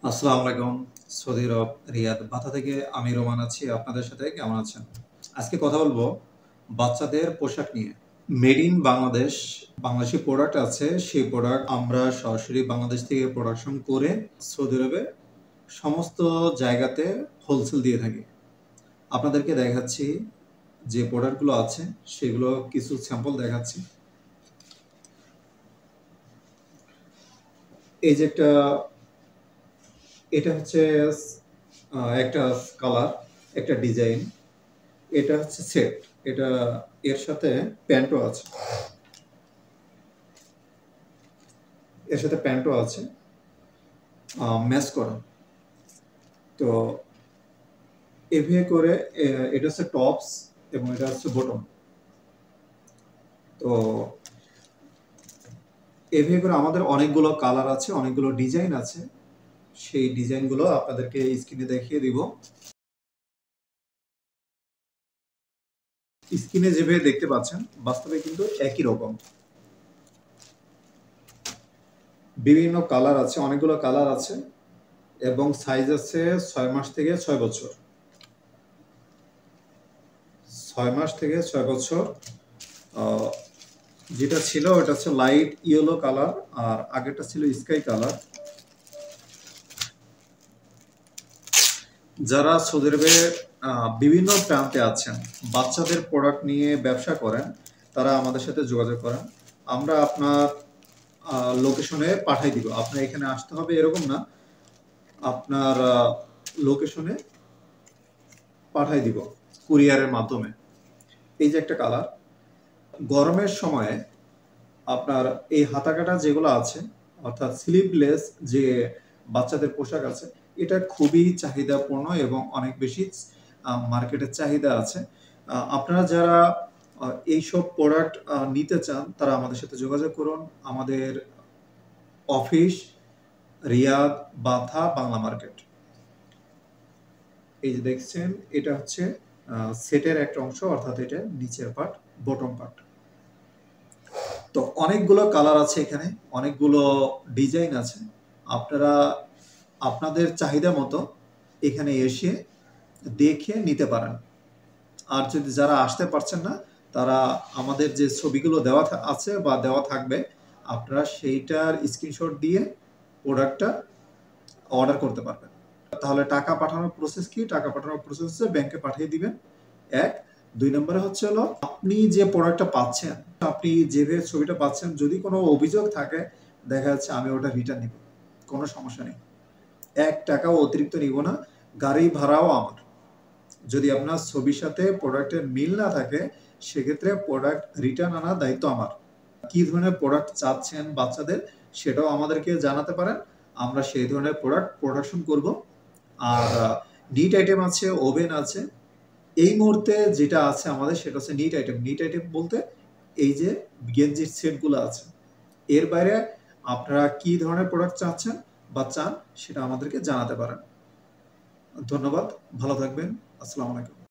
আসসালামু আলাইকুম। সৌদি আরব রিয়াদ বাতা থেকে আমি রোমান আছি। আপনাদের সাথে কেমন আছেন? আজকে কথা বলবো বাচ্চাদের পোশাক নিয়ে। Made in Bangladesh, Bangladeshi product আছে। সেই প্রোডাক্ট আমরা সরাসরি বাংলাদেশ থেকে প্রোডাকশন করে সৌদি আরবে সমস্ত জায়গাতে হোলসেল দিয়ে থাকি। আপনাদেরকে দেখাচ্ছি যে প্রোডাক্টগুলো আছে সেগুলো কিছু স্যাম্পল দেখাচ্ছি। এই যে এটা হচ্ছে একটা কালার, একটা ডিজাইন। এটা হচ্ছে সেট। এটা এর সাথে প্যান্টও আছে। এর সাথে প্যান্টও আছে ম্যাচ করা। তো এভাবে করে এটা হচ্ছে টপস এবং এটা হচ্ছে বটম। তো এভাবে করে আমাদের অনেকগুলো কালার আছে, অনেকগুলো ডিজাইন আছে। সেই ডিজাইনগুলো আপনাদেরকে স্ক্রিনে দেখিয়ে দিব। স্ক্রিনে যেভাবে দেখতে পাচ্ছেন বাস্তবে কিন্তু একই রকম। বিভিন্ন কালার আছে, অনেকগুলো কালার আছে এবং সাইজ আছে 6 মাস থেকে 6 বছর। 6 মাস থেকে 6 বছর। যেটা ছিল ওটা হচ্ছে লাইট ইয়েলো কালার, আর আগেরটা ছিল স্কাই কালার। যারা সৌদি আরবে বিভিন্ন প্রান্তে আছেন, বাচ্চাদের প্রোডাক্ট নিয়ে ব্যবসা করেন, তারা আমাদের সাথে যোগাযোগ করেন। আমরা আপনার লোকেশনে পাঠাই দিব। আপনার এখানে আসতে হবে এরকম না, আপনার লোকেশনে পাঠাই দিব কুরিয়ারের মাধ্যমে। এই যে একটা কালার, গরমের সময়ে আপনার এই হাতাকাটা যেগুলো আছে, অর্থাৎ স্লিভলেস যে বাচ্চাদের পোশাক আছে, এটা খুবই চাহিদাপূর্ণ এবং অনেক বেশি মার্কেটের চাহিদা আছে। আপনারা যারা এইসব প্রোডাক্ট নিতে চান তারা আমাদের সাথে যোগাযোগ করুন। আমাদের অফিস রিয়াদ, বাথা, বাংলা মার্কেট। এই যে দেখছেন এটা হচ্ছে সেটের একটা অংশ, অর্থাৎ এটা নিচের পার্ট, বটম পার্ট। তো অনেকগুলো কালার আছে এখানে, অনেকগুলো ডিজাইন আছে। আপনারা আপনাদের চাহিদা মতো এখানে এসে দেখে নিতে পারেন। আর যদি যারা আসতে পারছেন না, তারা আমাদের যে ছবিগুলো দেওয়া আছে বা দেওয়া থাকবে, আপনারা সেইটার স্ক্রিনশট দিয়ে প্রোডাক্টটা অর্ডার করতে পারবেন। তাহলে টাকা পাঠানোর প্রসেস কি? টাকা পাঠানোর প্রসেস হচ্ছে ব্যাংকে পাঠিয়ে দিবেন, এক। ২ নম্বরে হচ্ছে হলো আপনি যে প্রোডাক্টটা পাচ্ছেন, আপনি যেভাবে ছবিটা পাচ্ছেন, যদি কোনো অভিযোগ থাকে, দেখা যাচ্ছে আমি ওটা রিটার্ন নিব। কোনো সমস্যা নেই। ৳১ অতিরিক্ত নিব না। গাড়ি ভাড়াও আমার। যদি আপনার ছবির সাথে প্রোডাক্টের মিল না থাকে, সেক্ষেত্রে প্রোডাক্ট রিটার্ন আনার দায়িত্ব আমার। কি ধরনের প্রোডাক্ট চাচ্ছেন বাচ্চাদের, সেটাও আমাদেরকে জানাতে পারেন। আমরা সেই ধরনের প্রোডাক্ট প্রোডাকশন করব। আর নিট আইটেম আছে, ওভেন আছে। এই মুহূর্তে যেটা আছে আমাদের সেটা হচ্ছে নিট আইটেম। নিট আইটেম বলতে এই যে গেঞ্জির সেটগুলো আছে। এর বাইরে আপনারা কি ধরনের প্রোডাক্ট চাচ্ছেন বা চান সেটা আমাদেরকে জানাতে পারেন। ধন্যবাদ। ভালো থাকবেন। আসসালামু আলাইকুম।